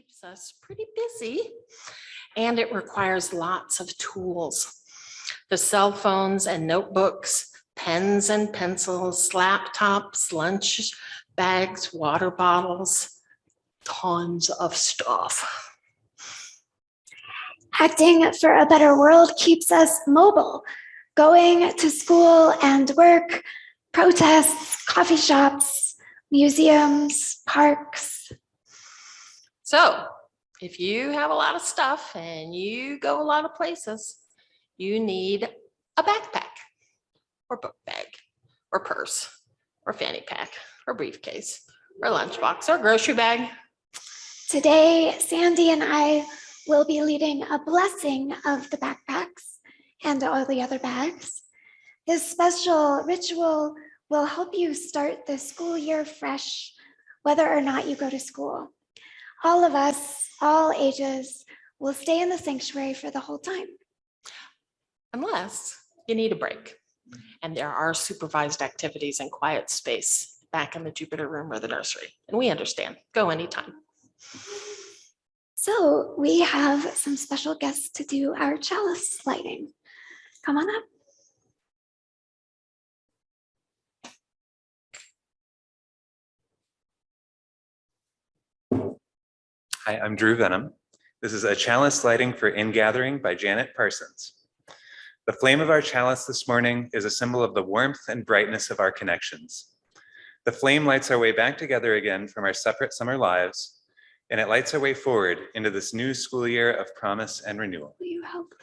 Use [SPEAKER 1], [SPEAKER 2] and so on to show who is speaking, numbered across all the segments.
[SPEAKER 1] keeps us pretty busy, and it requires lots of tools. The cell phones and notebooks, pens and pencils, laptops, lunch bags, water bottles, tons of stuff.
[SPEAKER 2] Acting for a better world keeps us mobile, going to school and work, protests, coffee shops, museums, parks.
[SPEAKER 1] So if you have a lot of stuff and you go a lot of places, you need a backpack or book bag or purse or fanny pack or briefcase or lunchbox or grocery bag.
[SPEAKER 2] Today, Sandy and I will be leading a blessing of the backpacks and all the other bags. This special ritual will help you start the school year fresh, whether or not you go to school. All of us, all ages, will stay in the sanctuary for the whole time.
[SPEAKER 1] Unless you need a break. And there are supervised activities and quiet space back in the Jupiter room or the nursery. And we understand, go anytime.
[SPEAKER 2] So we have some special guests to do our chalice lighting. Come on up.
[SPEAKER 3] Hi, I'm Drew Venom. This is a chalice lighting for Ingathering by Janet Parsons. The flame of our chalice this morning is a symbol of the warmth and brightness of our connections. The flame lights our way back together again from our separate summer lives, and it lights our way forward into this new school year of promise and renewal.
[SPEAKER 2] Will you help?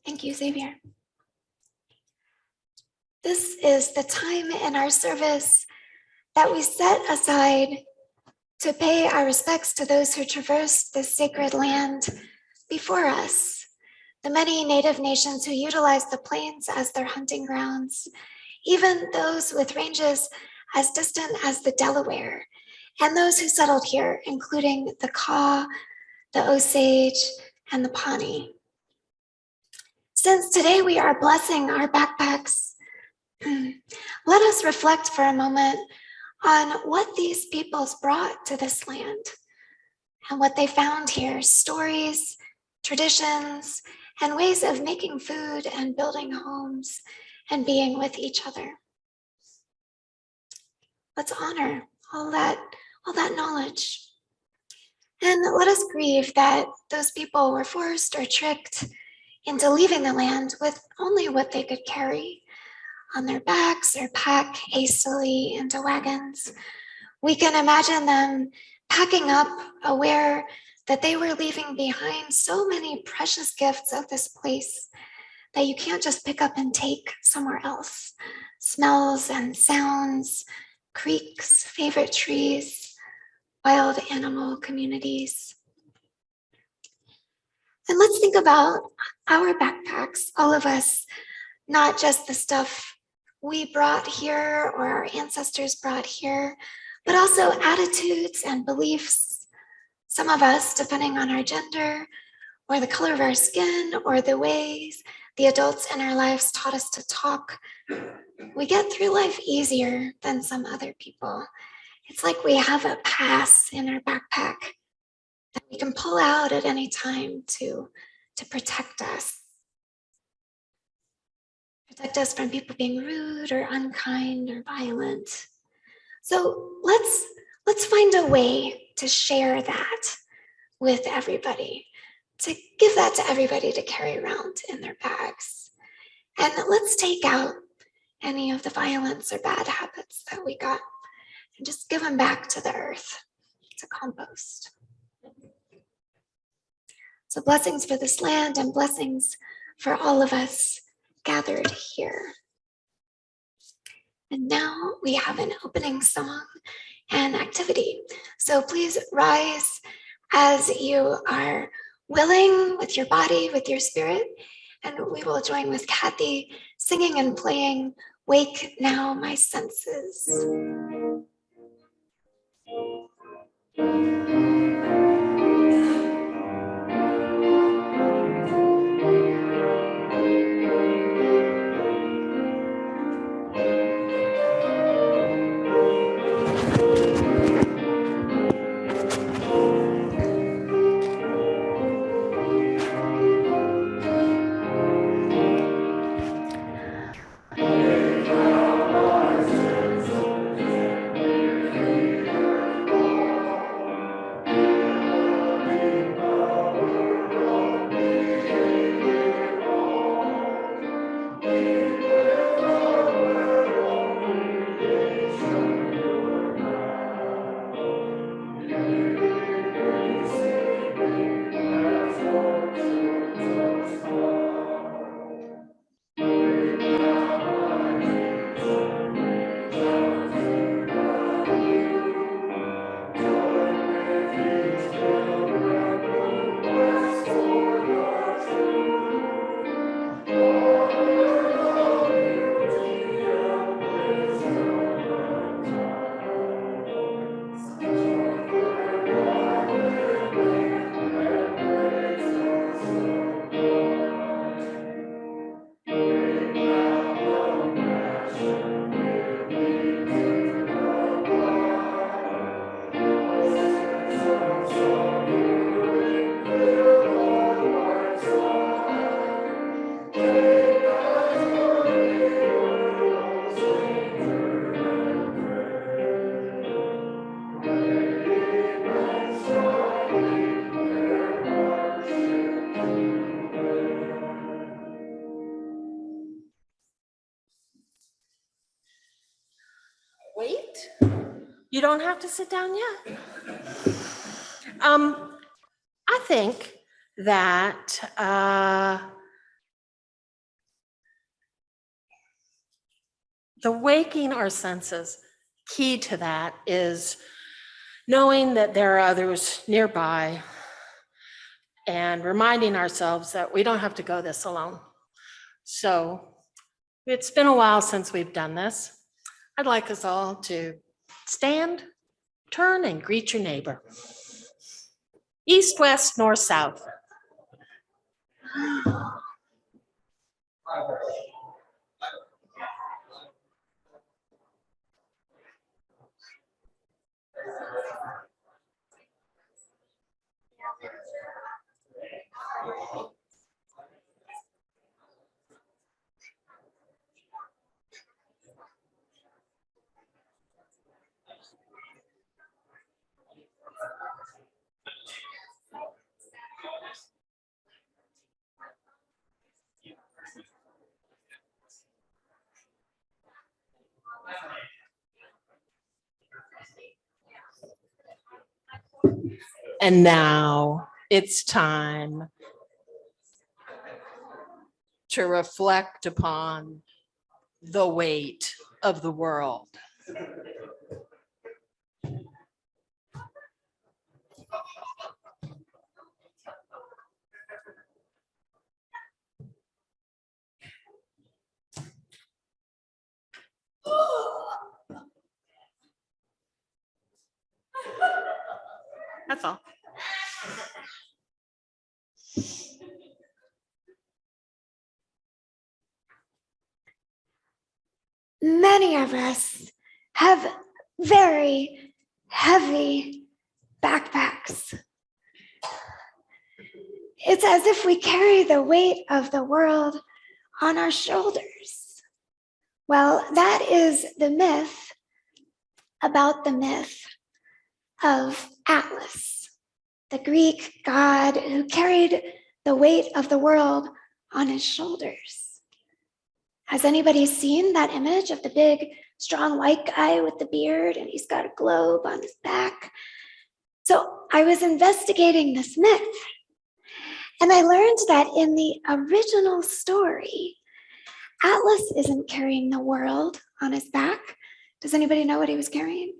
[SPEAKER 2] Thank you, Xavier. This is the time in our service that we set aside to pay our respects to those who traversed this sacred land before us, the many native nations who utilize the plains as their hunting grounds, even those with ranges as distant as the Delaware, and those who settled here, including the Kaw, the Osage, and the Pawnee. Since today we are blessing our backpacks, let us reflect for a moment on what these peoples brought to this land and what they found here: stories, traditions, and ways of making food and building homes and being with each other. Let's honor all that knowledge. And let us grieve that those people were forced or tricked into leaving the land with only what they could carry on their backs or pack hastily into wagons. We can imagine them packing up, aware that they were leaving behind so many precious gifts of this place that you can't just pick up and take somewhere else. Smells and sounds, creeks, favorite trees, wild animal communities. And let's think about our backpacks, all of us, not just the stuff we brought here or our ancestors brought here, but also attitudes and beliefs. Some of us, depending on our gender or the color of our skin or the ways the adults in our lives taught us to talk, we get through life easier than some other people. It's like we have a pass in our backpack that we can pull out at any time to protect us. Protect us from people being rude or unkind or violent. So let's find a way to share that with everybody, to give that to everybody to carry around in their bags. And let's take out any of the violence or bad habits that we got and just give them back to the earth, to compost. So blessings for this land and blessings for all of us gathered here. And now we have an opening song and activity. So please rise as you are willing, with your body, with your spirit, and we will join with Kathy singing and playing Wake Now My Senses.
[SPEAKER 1] Wait, you don't have to sit down yet. I think that the waking our senses, key to that is knowing that there are others nearby and reminding ourselves that we don't have to go this alone. So it's been a while since we've done this. I'd like us all to stand, turn, and greet your neighbor. East, west, north, south. And now it's time to reflect upon the weight of the world. That's all.
[SPEAKER 2] Many of us have very heavy backpacks. It's as if we carry the weight of the world on our shoulders. Well, that is the myth about the myth of Atlas, the Greek god who carried the weight of the world on his shoulders. Has anybody seen that image of the big, strong white guy with the beard and he's got a globe on his back? So I was investigating this myth, and I learned that in the original story, Atlas isn't carrying the world on his back. Does anybody know what he was carrying?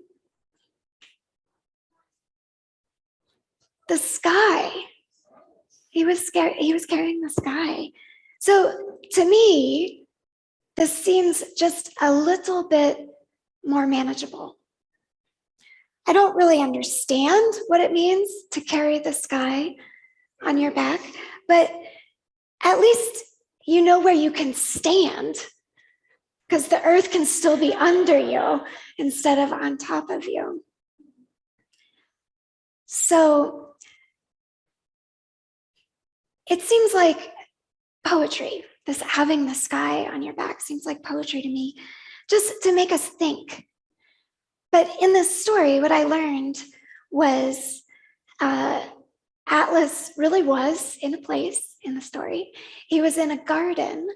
[SPEAKER 2] The sky. He was carrying the sky. So to me, this seems just a little bit more manageable. I don't really understand what it means to carry the sky on your back, but at least you know where you can stand, because the earth can still be under you instead of on top of you. So it seems like poetry. This having the sky on your back seems like poetry to me, just to make us think. But in this story, what I learned was Atlas really was in a place in the story. He was in a garden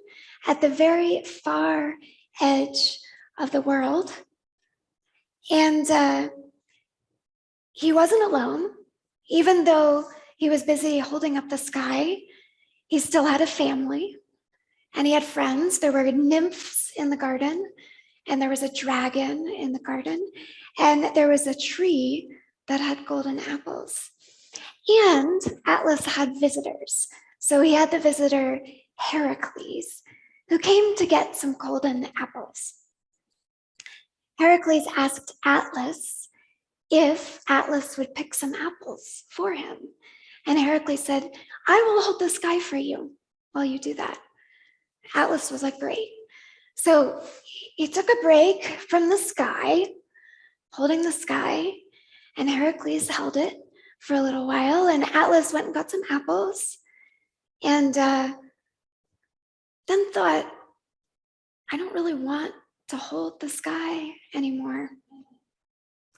[SPEAKER 2] at the very far edge of the world. And he wasn't alone. Even though he was busy holding up the sky, he still had a family and he had friends. There were nymphs in the garden, and there was a dragon in the garden, and there was a tree that had golden apples. And Atlas had visitors. So he had the visitor Heracles, who came to get some golden apples. Heracles asked Atlas if Atlas would pick some apples for him. And Heracles said, I will hold the sky for you while you do that. Atlas was like, great. So he took a break from the sky, holding the sky, and Heracles held it for a little while, and Atlas went and got some apples, and then thought, I don't really want to hold the sky anymore.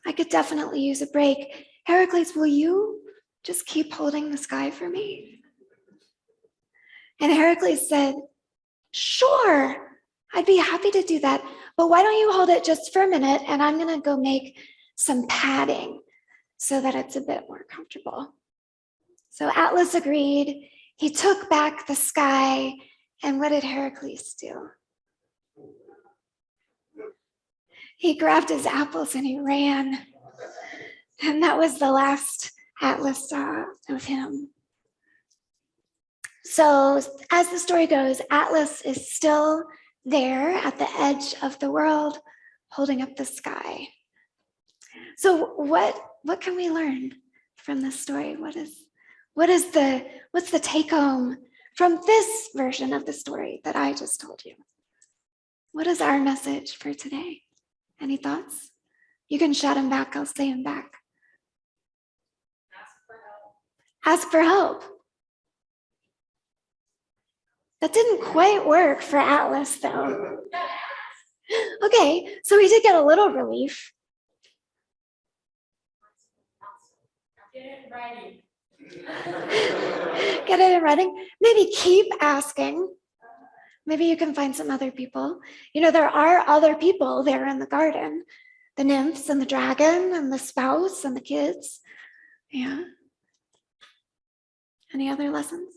[SPEAKER 2] I could definitely use a break. Heracles, will you just keep holding the sky for me? And Heracles said, sure, I'd be happy to do that, but why don't you hold it just for a minute, and I'm gonna go make some padding so that it's a bit more comfortable. So Atlas agreed. He took back the sky, and what did Heracles do? He grabbed his apples and he ran. And that was the last Atlas saw of him. So as the story goes, Atlas is still there at the edge of the world, holding up the sky. So what can we learn from this story? What's the take home from this version of the story that I just told you? What is our message for today? Any thoughts? You can shout them back, I'll say them back. Ask for help. That didn't quite work for Atlas, though. Okay, so we did get a little relief.
[SPEAKER 1] Get it in writing.
[SPEAKER 2] Get it in writing. Maybe keep asking. Maybe you can find some other people. You know, there are other people there in the garden. The nymphs and the dragon and the spouse and the kids. Yeah. Any other lessons?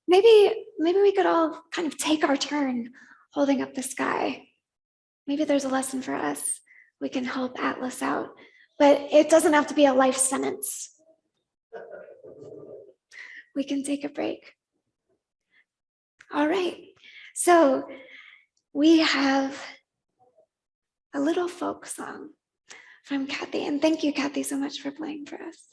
[SPEAKER 2] Maybe we could all kind of take our turn holding up the sky. Maybe there's a lesson for us. We can help Atlas out, but it doesn't have to be a life sentence. We can take a break. All right, so we have a little folk song from Kathy, and thank you, Kathy, so much for playing for us.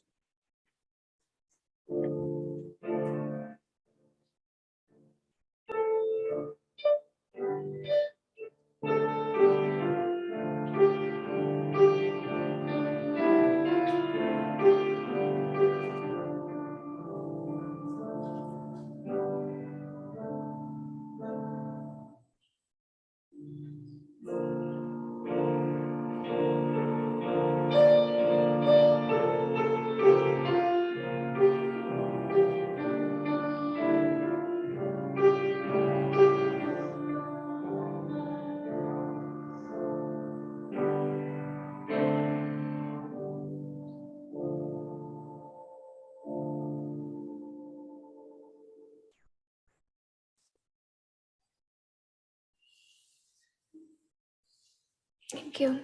[SPEAKER 2] Thank you.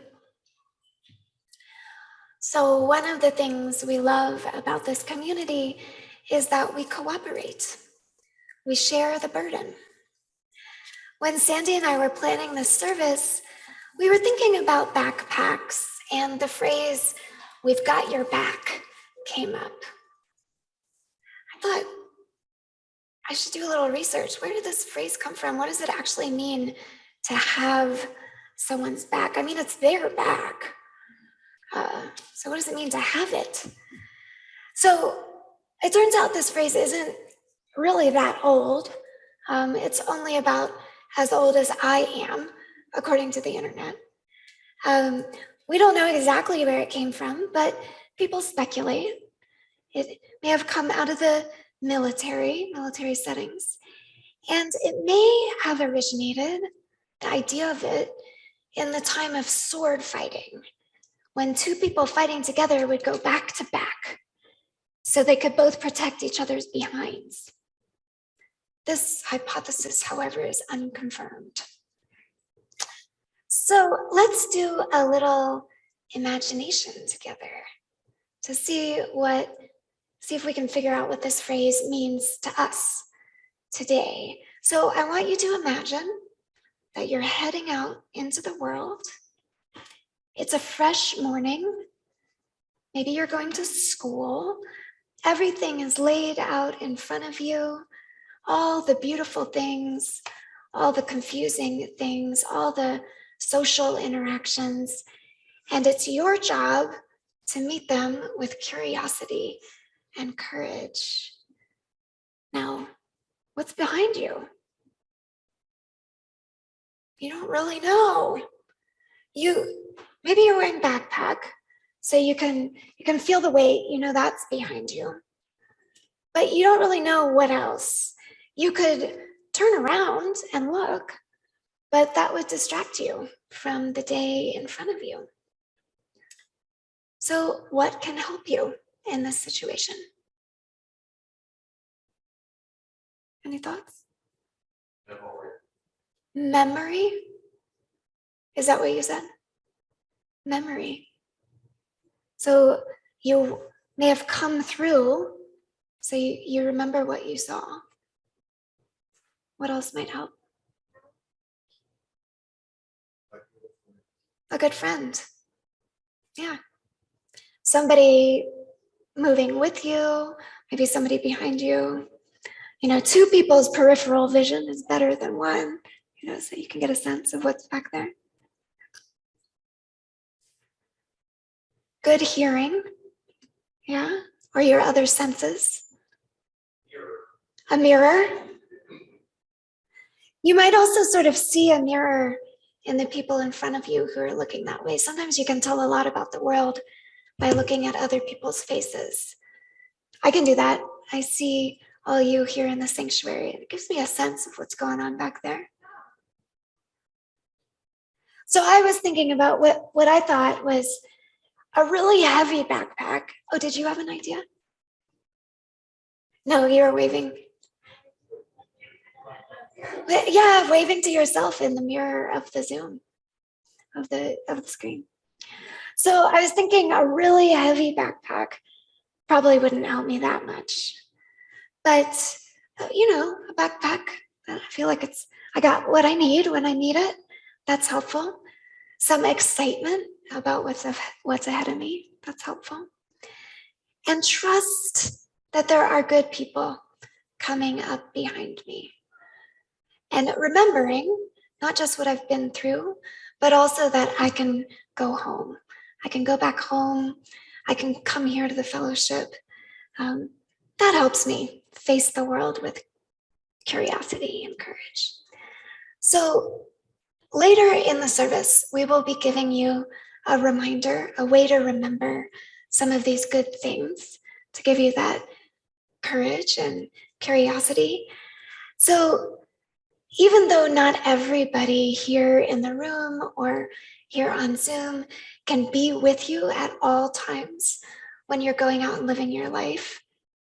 [SPEAKER 2] So one of the things we love about this community is that we cooperate. We share the burden. When Sandy and I were planning this service, we were thinking about backpacks, and the phrase, "we've got your back," came up. I thought I should do a little research. Where did this phrase come from? What does it actually mean to have someone's back? I mean, it's their back. So what does it mean to have it? So it turns out this phrase isn't really that old. It's only about as old as I am, according to the internet. We don't know exactly where it came from, but people speculate. It may have come out of the military settings, and it may have originated, the idea of it, in the time of sword fighting, when two people fighting together would go back to back so they could both protect each other's behinds. This hypothesis, however, is unconfirmed. So let's do a little imagination together to see if we can figure out what this phrase means to us today. So I want you to imagine that you're heading out into the world. It's a fresh morning. Maybe you're going to school. Everything is laid out in front of you. All the beautiful things, all the confusing things, all the social interactions. And it's your job to meet them with curiosity and courage. Now, what's behind you? You don't really know. Maybe you're wearing a backpack, so you can feel the weight, you know that's behind you. But you don't really know what else. You could turn around and look, but that would distract you from the day in front of you. So what can help you in this situation? Any thoughts? Memory? Is that what you said? Memory. So you may have come through, so you remember what you saw. What else might help? A good friend. Yeah. Somebody moving with you, maybe somebody behind you. You know, two people's peripheral vision is better than one, so you can get a sense of what's back there. Good hearing, yeah, or your other senses. A mirror. You might also sort of see a mirror in the people in front of you who are looking that way. Sometimes you can tell a lot about the world by looking at other people's faces. I can do that. I see all you here in the sanctuary. It gives me a sense of what's going on back there. So I was thinking about what I thought was a really heavy backpack. Oh, did you have an idea? No, you were waving. Yeah, waving to yourself in the mirror of the Zoom, of the screen. So I was thinking a really heavy backpack probably wouldn't help me that much. But, a backpack, I feel like I got what I need when I need it. That's helpful. Some excitement about what's ahead of me. That's helpful. And trust that there are good people coming up behind me. And remembering not just what I've been through, but also that I can go home. I can go back home. I can come here to the fellowship. That helps me face the world with curiosity and courage. So later in the service, we will be giving you a reminder, a way to remember some of these good things, to give you that courage and curiosity. So even though not everybody here in the room or here on Zoom can be with you at all times when you're going out and living your life,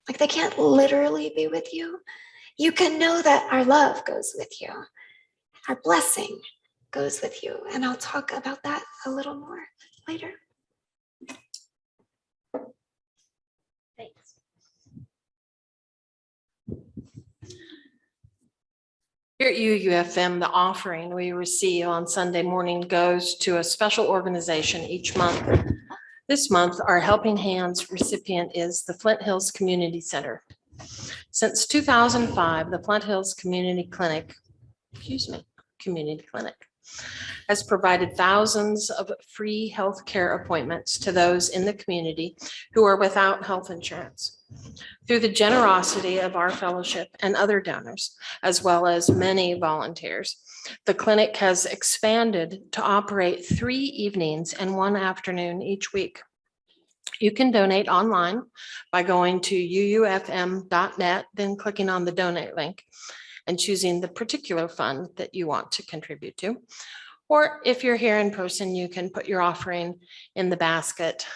[SPEAKER 2] like they can't literally be with you, you can know that our love goes with you. Our blessing goes with you. And I'll talk about that a little more later.
[SPEAKER 1] Here at UUFM, the offering we receive on Sunday morning goes to a special organization each month. This month, our Helping Hands recipient is the Flint Hills Community Center. Since 2005, the Flint Hills Community Clinic has provided thousands of free healthcare appointments to those in the community who are without health insurance. Through the generosity of our fellowship and other donors, as well as many volunteers, the clinic has expanded to operate 3 evenings and 1 afternoon each week. You can donate online by going to uufm.net, then clicking on the donate link and choosing the particular fund that you want to contribute to. Or if you're here in person, you can put your offering in the basket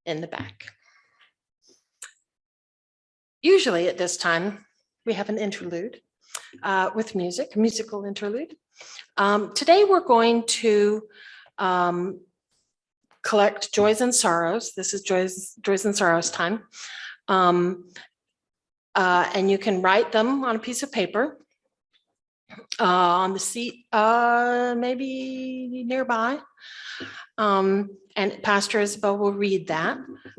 [SPEAKER 1] in the back. Usually at this time, we have an interlude with music, a musical interlude. Today we're going to collect joys and sorrows. This is joys and sorrows time. And you can write them on a piece of paper on the seat, maybe nearby. And Pastor Isabel will read that.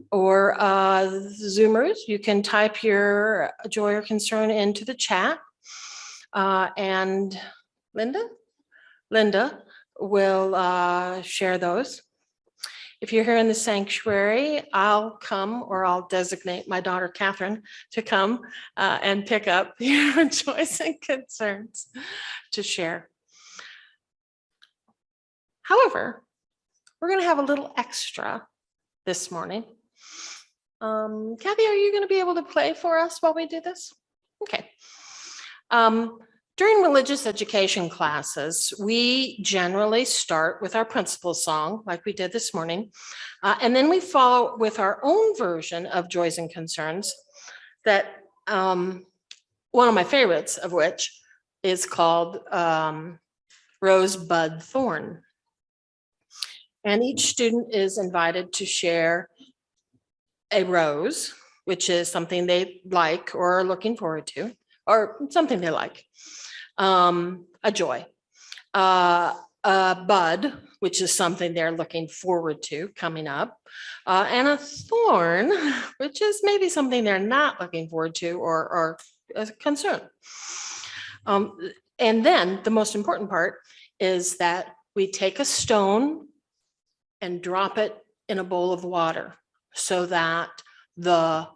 [SPEAKER 1] Or Zoomers, you can type your joy or concern into the chat. And Linda will share those. If you're here in the sanctuary, I'll come, or I'll designate my daughter Catherine to come and pick up your joys and concerns to share. However, we're going to have a little extra this morning. Kathy, are you going to be able to play for us while we do this? Okay. During religious education classes, we generally start with our principal song, like we did this morning, and then we follow with our own version of joys and concerns that one of my favorites of which is called Rosebud Thorn. And each student is invited to share a rose, which is something they like or are looking forward to, or something they like. A joy, a bud, which is something they're looking forward to coming up, and a thorn, which is maybe something they're not looking forward to or a concern. And then the most important part is that we take a stone and drop it in a bowl of water so that the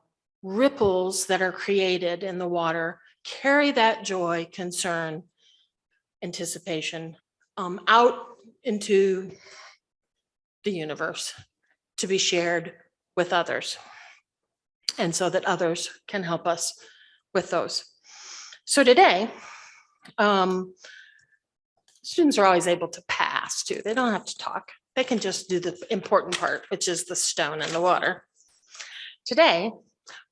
[SPEAKER 1] ripples that are created in the water carry that joy, concern, anticipation out into the universe to be shared with others, and so that others can help us with those. So today, students are always able to pass too. They don't have to talk. They can just do the important part, which is the stone and the water. Today,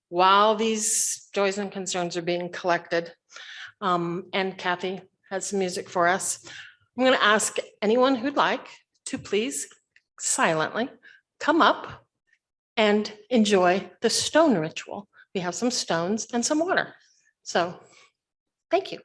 [SPEAKER 1] while these joys and concerns are being collected, and Kathy has some music for us, I'm going to ask anyone who'd like to please silently come up and enjoy the stone ritual. We have some stones and some water. So thank you.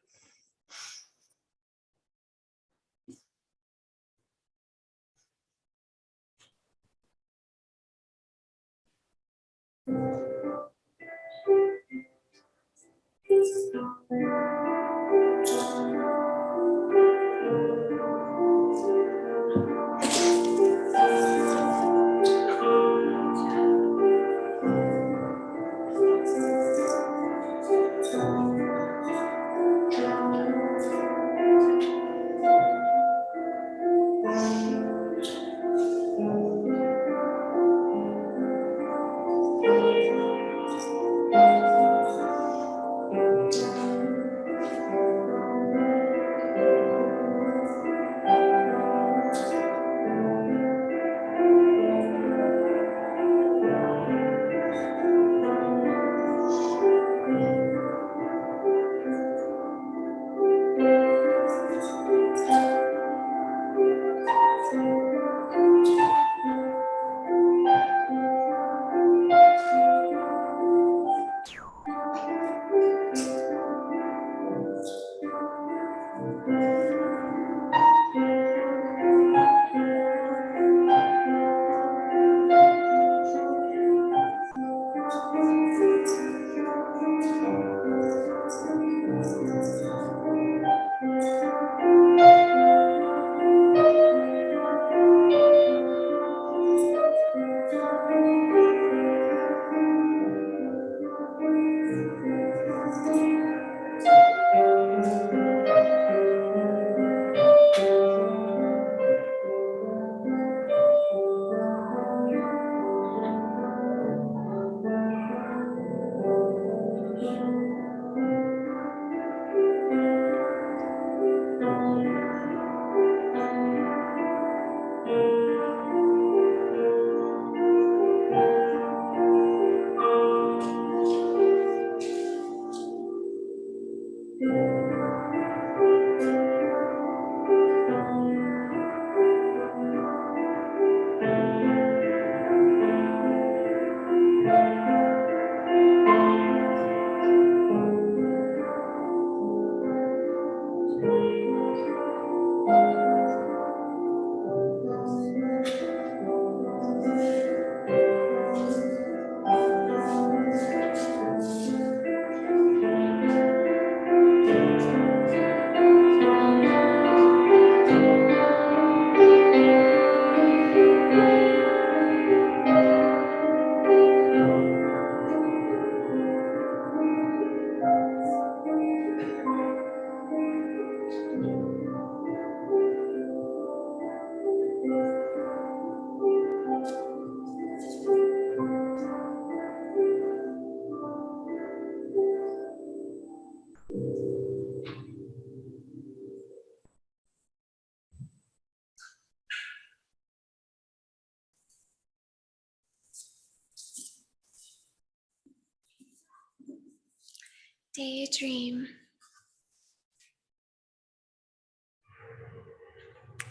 [SPEAKER 2] Daydream.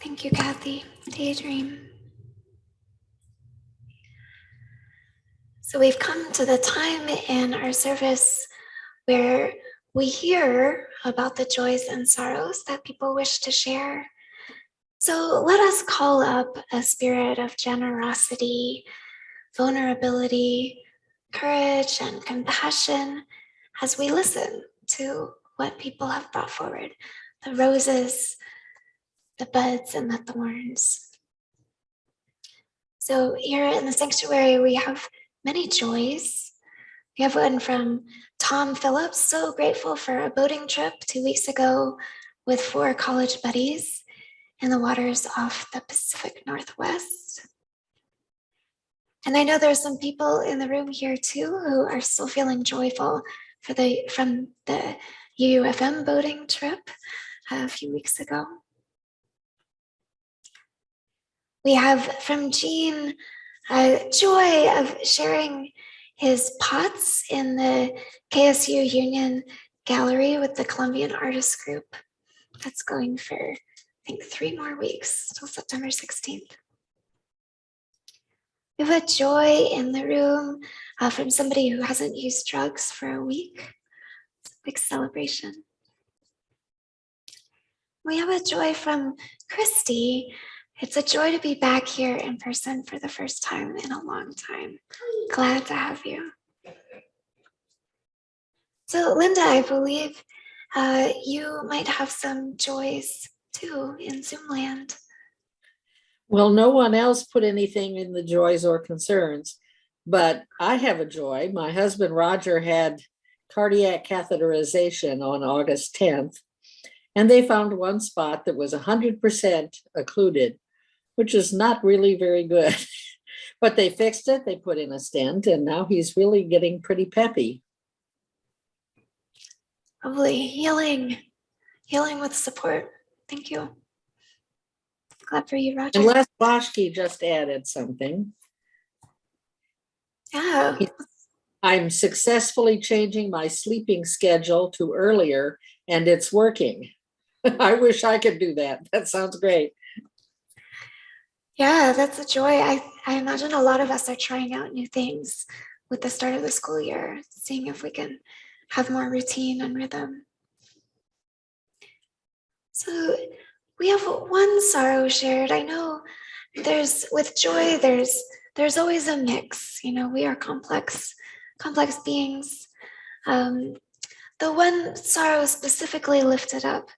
[SPEAKER 2] Thank you, Kathy. Daydream. So we've come to the time in our service where we hear about the joys and sorrows that people wish to share. So let us call up a spirit of generosity, vulnerability, courage, and compassion as we listen to what people have brought forward, the roses, the buds, and the thorns. So here in the sanctuary, we have many joys. We have one from Tom Phillips, so grateful for a boating trip 2 weeks ago with 4 college buddies in the waters off the Pacific Northwest. And I know there's some people in the room here too who are still feeling joyful from the UUFM boating trip a few weeks ago. We have from Jean a joy of sharing his pots in the KSU Union Gallery with the Colombian Artist Group. That's going for, I think, 3 more weeks till September 16th. We have a joy in the room from somebody who hasn't used drugs for a week. It's a big celebration. We have a joy from Christy. It's a joy to be back here in person for the first time in a long time. Glad to have you. So Linda, I believe you might have some joys too in Zoom land.
[SPEAKER 4] Well, no one else put anything in the joys or concerns, but I have a joy. My husband Roger had cardiac catheterization on August 10th, and they found one spot that was 100% occluded, which is not really very good. But they fixed it, they put in a stent, and now he's really getting pretty peppy.
[SPEAKER 2] Lovely. Healing with support. Thank you. Glad for you, Roger.
[SPEAKER 4] And Les Boschke just added something.
[SPEAKER 2] Yeah.
[SPEAKER 4] I'm successfully changing my sleeping schedule to earlier, and it's working. I wish I could do that. That sounds great.
[SPEAKER 2] Yeah, that's a joy. I imagine a lot of us are trying out new things with the start of the school year, seeing if we can have more routine and rhythm. So we have one sorrow shared. I know with joy, there's always a mix. You know, we are complex beings. The one sorrow specifically lifted up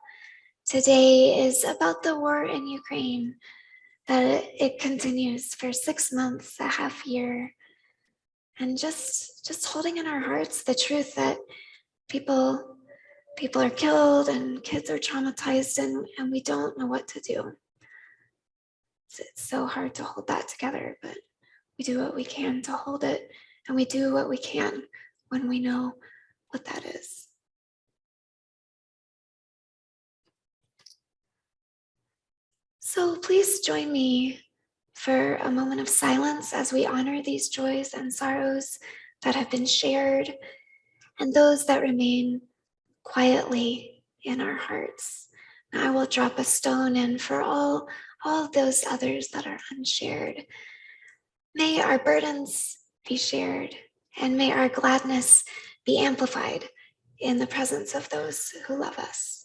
[SPEAKER 2] today is about the war in Ukraine, that it continues for 6 months, a half year, and just holding in our hearts the truth that people are killed and kids are traumatized, and we don't know what to do. It's so hard to hold that together, but we do what we can to hold it, and we do what we can when we know what that is. So please join me for a moment of silence as we honor these joys and sorrows that have been shared and those that remain quietly in our hearts. I will drop a stone in for all of those others that are unshared. May our burdens be shared, and may our gladness be amplified in the presence of those who love us.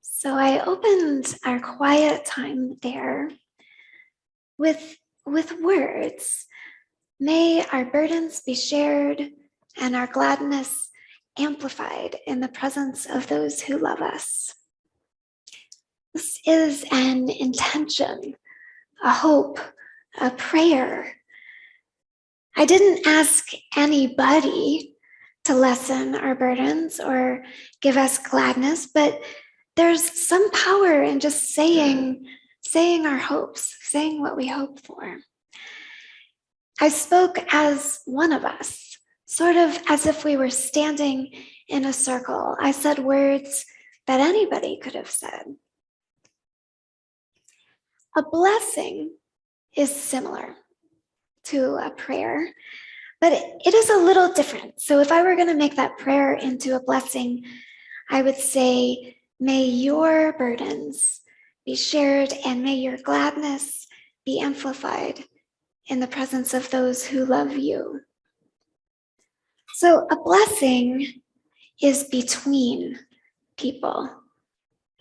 [SPEAKER 2] So I opened our quiet time there with words. May our burdens be shared and our gladness amplified in the presence of those who love us. This is an intention, a hope, a prayer. I didn't ask anybody to lessen our burdens or give us gladness, but there's some power in just saying our hopes, saying what we hope for. I spoke as one of us, sort of as if we were standing in a circle. I said words that anybody could have said. A blessing is similar to a prayer, but it is a little different. So if I were going to make that prayer into a blessing, I would say, may your burdens be shared and may your gladness be amplified in the presence of those who love you. So a blessing is between people.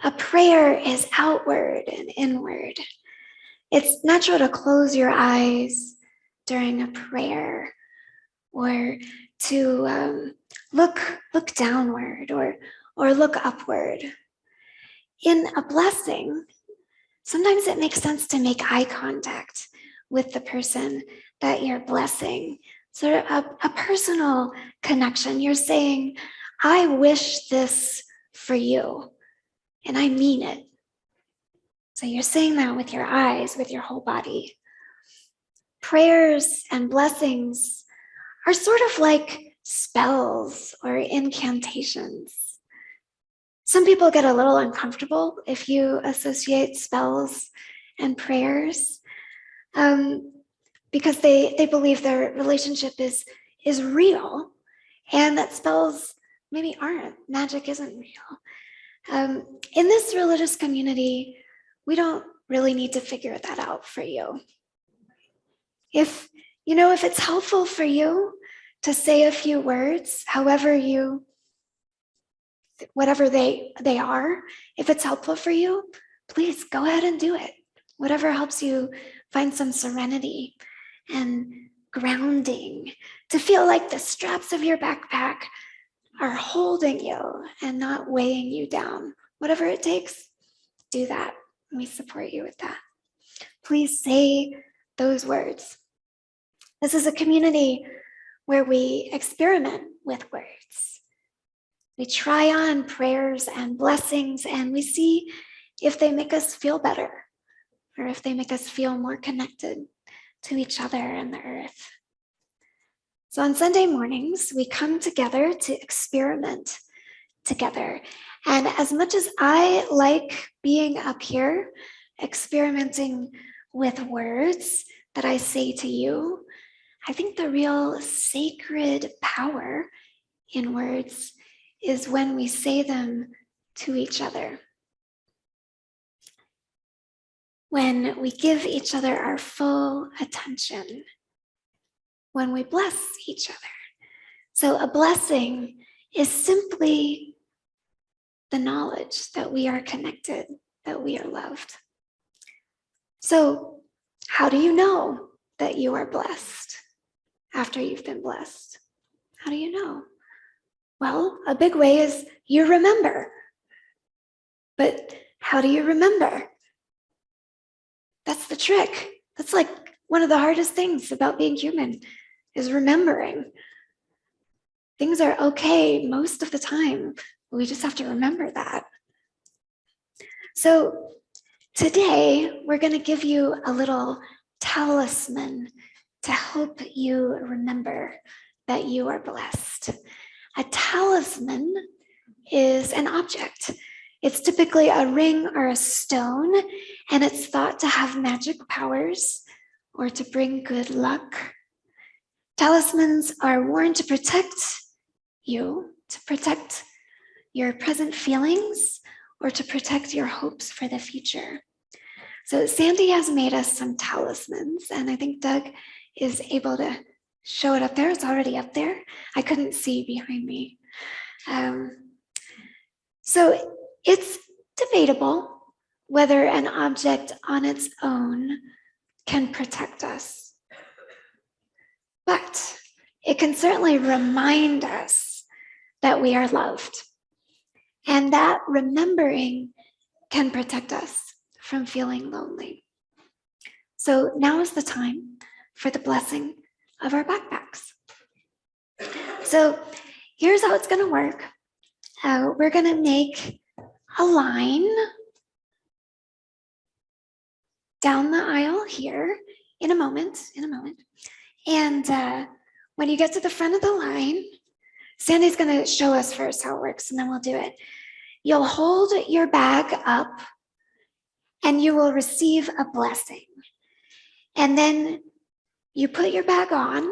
[SPEAKER 2] A prayer is outward and inward. It's natural to close your eyes during a prayer or to look downward or look upward. In a blessing, sometimes it makes sense to make eye contact with the person that you're blessing, sort of a personal connection. You're saying, I wish this for you, and I mean it. So you're saying that with your eyes, with your whole body. Prayers and blessings are sort of like spells or incantations. Some people get a little uncomfortable if you associate spells and prayers because they believe their relationship is real and that spells maybe aren't. Magic isn't real. In this religious community, we don't really need to figure that out for you. If it's helpful for you to say a few words, whatever they are, if it's helpful for you, please go ahead and do it. Whatever helps you find some serenity and grounding, to feel like the straps of your backpack are holding you and not weighing you down. Whatever it takes, do that. We support you with that. Please say those words. This is a community where we experiment with words. We try on prayers and blessings and we see if they make us feel better or if they make us feel more connected to each other and the earth. So on Sunday mornings, we come together to experiment together. And as much as I like being up here, experimenting with words that I say to you, I think the real sacred power in words is when we say them to each other. When we give each other our full attention when we bless each other. So a blessing is simply the knowledge that we are connected, that we are loved. So how do you know that you are blessed after you've been blessed? How do you know? Well, a big way is you remember. But how do you remember? That's the trick. That's like one of the hardest things about being human is remembering. Things are okay most of the time. We just have to remember that. So today, we're going to give you a little talisman to help you remember that you are blessed. A talisman is an object. It's typically a ring or a stone, and it's thought to have magic powers or to bring good luck. Talismans are worn to protect you, to protect your present feelings, or to protect your hopes for the future. So Sandy has made us some talismans, and I think Doug is able to show it up there. It's already up there. I couldn't see behind me. So it's debatable whether an object on its own can protect us. But it can certainly remind us that we are loved. And that remembering can protect us from feeling lonely. So now is the time for the blessing of our backpacks. So here's how it's going to work. We're going to make a line down the aisle here in a moment. And when you get to the front of the line, Sandy's going to show us first how it works, and then we'll do it. You'll hold your bag up, and you will receive a blessing. And then you put your bag on,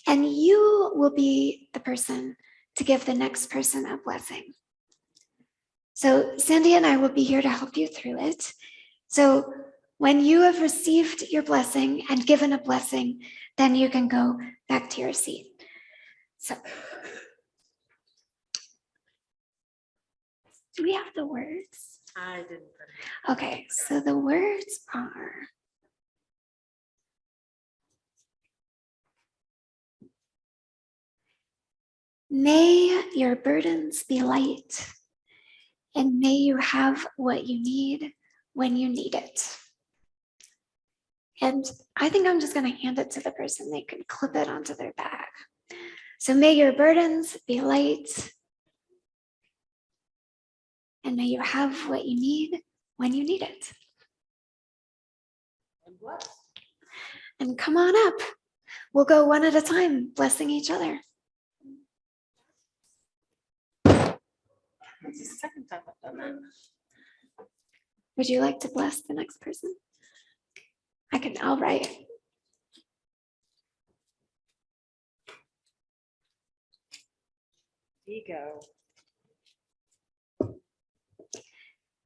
[SPEAKER 2] and you will be the person to give the next person a blessing. So Sandy and I will be here to help you through it. So when you have received your blessing and given a blessing, then you can go back to your seat. So, do we have the words?
[SPEAKER 1] I didn't.
[SPEAKER 2] Okay, so the words are, may your burdens be light, and may you have what you need when you need it. And I think I'm just going to hand it to the person. They can clip it onto their bag. So may your burdens be light, and may you have what you need when you need it. And come on up. We'll go one at a time, blessing each other.
[SPEAKER 1] It's the second time I've done that.
[SPEAKER 2] Would you like to bless the next person? I'll write.
[SPEAKER 1] There you go.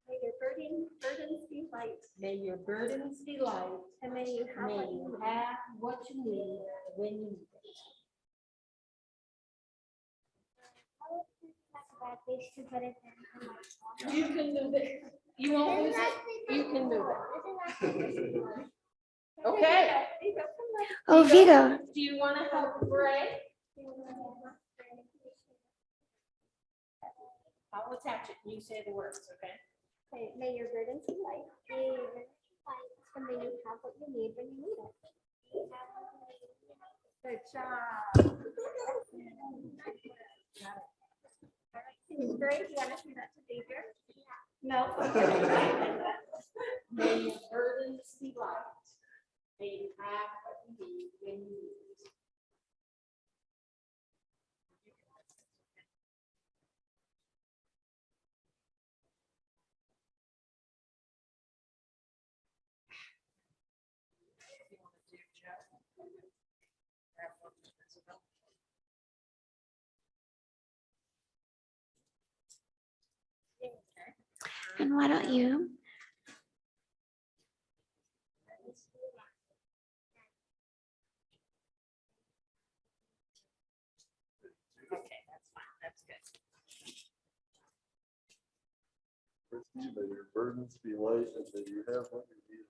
[SPEAKER 5] May your burdens be light,
[SPEAKER 6] May your burdens be light.
[SPEAKER 5] and may you have
[SPEAKER 6] May
[SPEAKER 5] what you
[SPEAKER 6] you
[SPEAKER 5] need.
[SPEAKER 6] have what you need when you need it. You can move it. You won't lose it. You can move it. Okay.
[SPEAKER 2] Oh, Vigo.
[SPEAKER 6] Do you want to help Bray? I'll attach it. You say the words, okay?
[SPEAKER 5] Okay, may your burdens be light, may your burdens be light, and may you have what you need when you need it. Good job. Great, do you want to say that to David? No.
[SPEAKER 6] May your burdens be light. May you have what you need when you need it.
[SPEAKER 2] And why don't you?
[SPEAKER 7] May your burdens be light, and may you have what you need.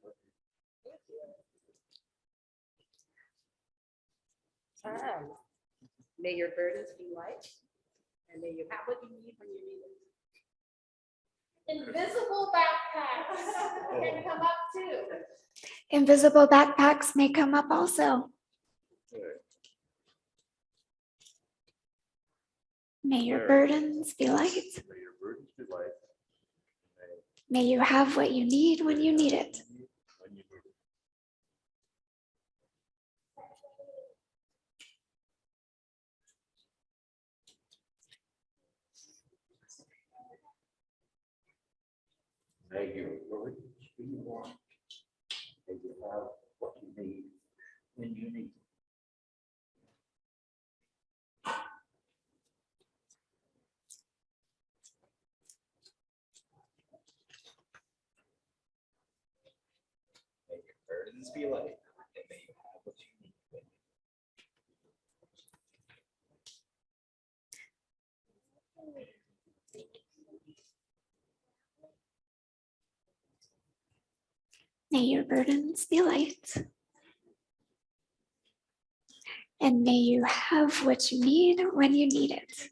[SPEAKER 6] May your burdens be light, and may you have what you need when you need it. Invisible backpacks can come up too.
[SPEAKER 2] Invisible backpacks may come up also. May your burdens be light.
[SPEAKER 7] May your burdens be light.
[SPEAKER 2] May you have what you need when you need it.
[SPEAKER 7] When you need it.
[SPEAKER 8] May your burdens be light. May you have what you need when you need it. May your burdens be light, and may you have what you need when you
[SPEAKER 2] May your burdens be light. And may you have what you need when you need it.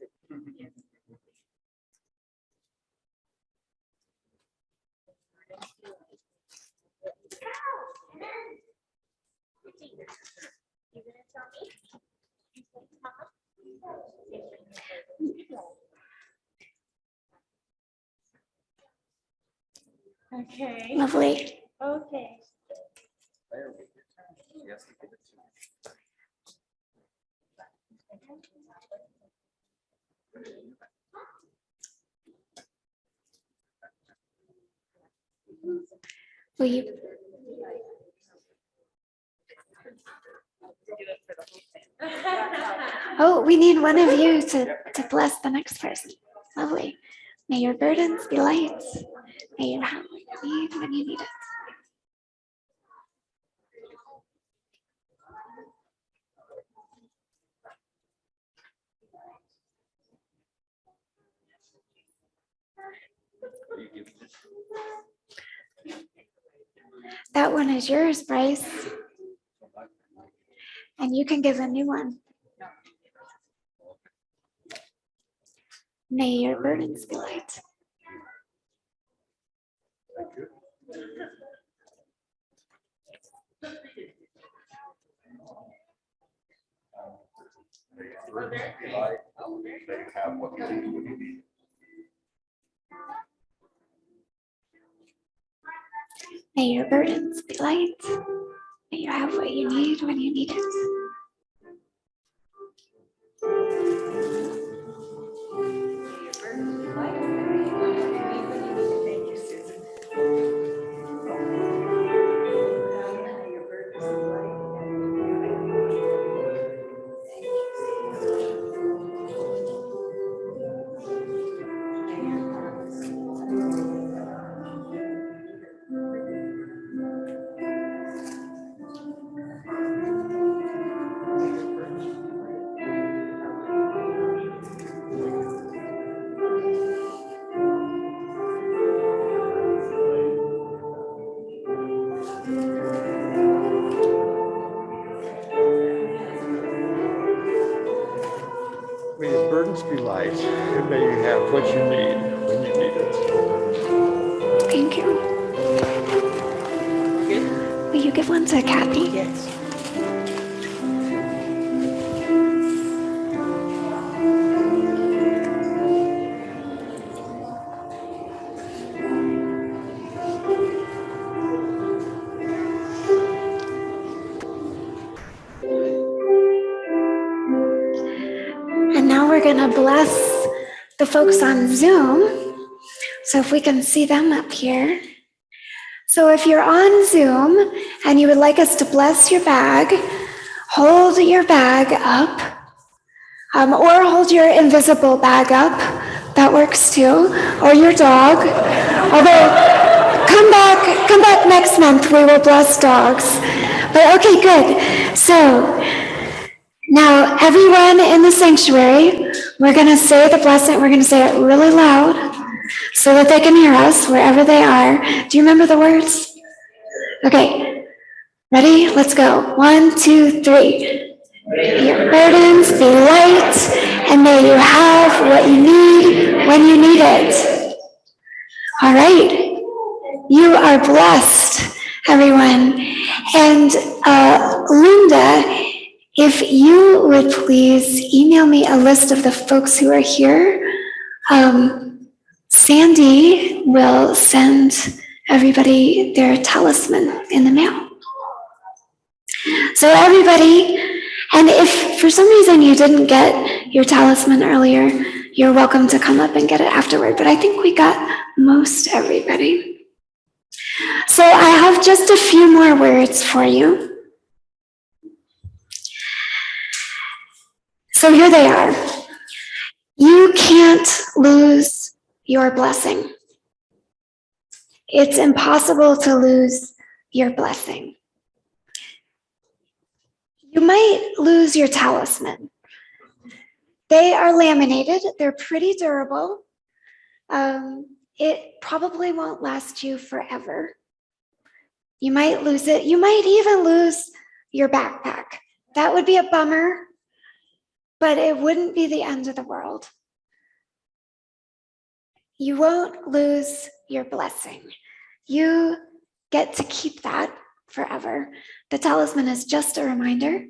[SPEAKER 5] Okay.
[SPEAKER 2] Lovely.
[SPEAKER 5] Okay.
[SPEAKER 3] Yes, give it to me.
[SPEAKER 2] Will you? Oh, we need one of you to bless the next person. Lovely. May your burdens be light. May you have what you need when you need it. That one is yours, Bryce. And you can give a new one. May your burdens be light.
[SPEAKER 7] Thank you. May your burdens be light. May you have what you need when you need it.
[SPEAKER 2] May your burdens be light. May you have what you need when you need it.
[SPEAKER 6] Thank you, Susan.
[SPEAKER 7] May your burdens be light, and may you have what you need when you need it.
[SPEAKER 2] Thank you. Will you give one to Kathy?
[SPEAKER 6] Yes.
[SPEAKER 2] And now we're going to bless the folks on Zoom. So if we can see them up here. So if you're on Zoom and you would like us to bless your bag, hold your bag up, or hold your invisible bag up. That works too. Or your dog. Although, come back next month. We will bless dogs. But okay, good. So now everyone in the sanctuary, we're going to say the blessing. We're going to say it really loud. so that they can hear us wherever they are. Do you remember the words? Okay, ready? Let's go. 1, 2, 3. Your burdens be light, and may you have what you need when you need it. All right. You are blessed, everyone. And Linda, if you would please email me a list of the folks who are here. Sandy will send everybody their talisman in the mail. So everybody, and if for some reason you didn't get your talisman earlier, you're welcome to come up and get it afterward. But I think we got most everybody. So I have just a few more words for you. So here they are. You can't lose your blessing. It's impossible to lose your blessing. You might lose your talisman. They are laminated. They're pretty durable. It probably won't last you forever. You might lose it. You might even lose your backpack. That would be a bummer, but it wouldn't be the end of the world. You won't lose your blessing. You get to keep that forever. The talisman is just a reminder.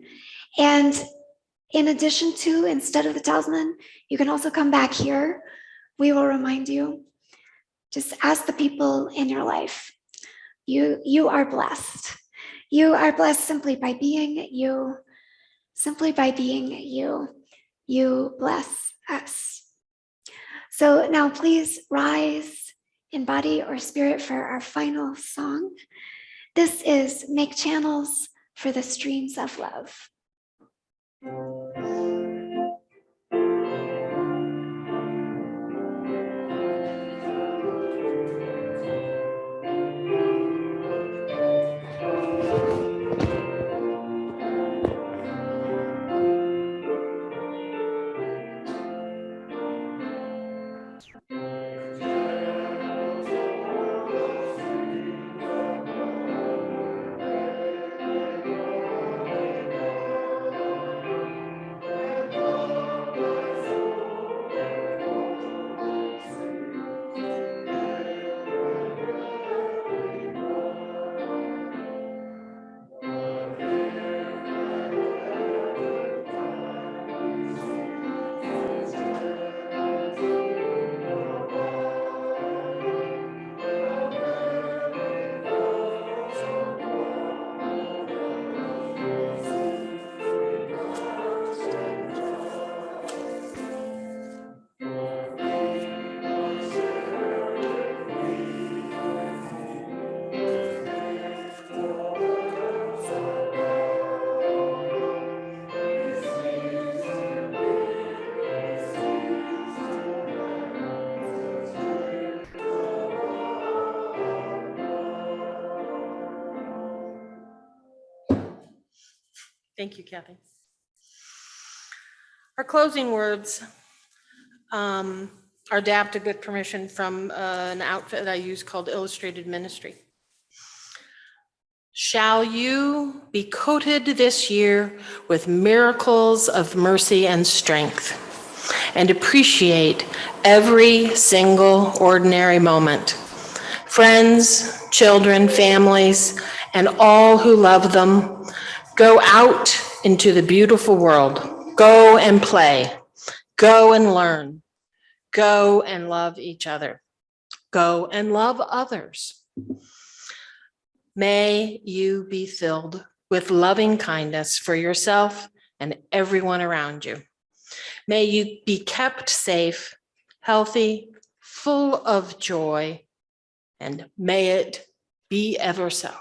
[SPEAKER 2] And in addition to, instead of the talisman, you can also come back here. We will remind you. Just ask the people in your life. You are blessed. You are blessed simply by being you. Simply by being you. You bless us. So now please rise in body or spirit for our final song. This is Make Channels for the Streams of Love.
[SPEAKER 1] Thank you, Kathy. Our closing words are adapted with permission from an outfit I use called Illustrated Ministry. Shall you be coated this year with miracles of mercy and strength, and appreciate every single ordinary moment. Friends, children, families, and all who love them, go out into the beautiful world. Go and play. Go and learn. Go and love each other. Go and love others. May you be filled with loving kindness for yourself and everyone around you. May you be kept safe, healthy, full of joy, and may it be ever so.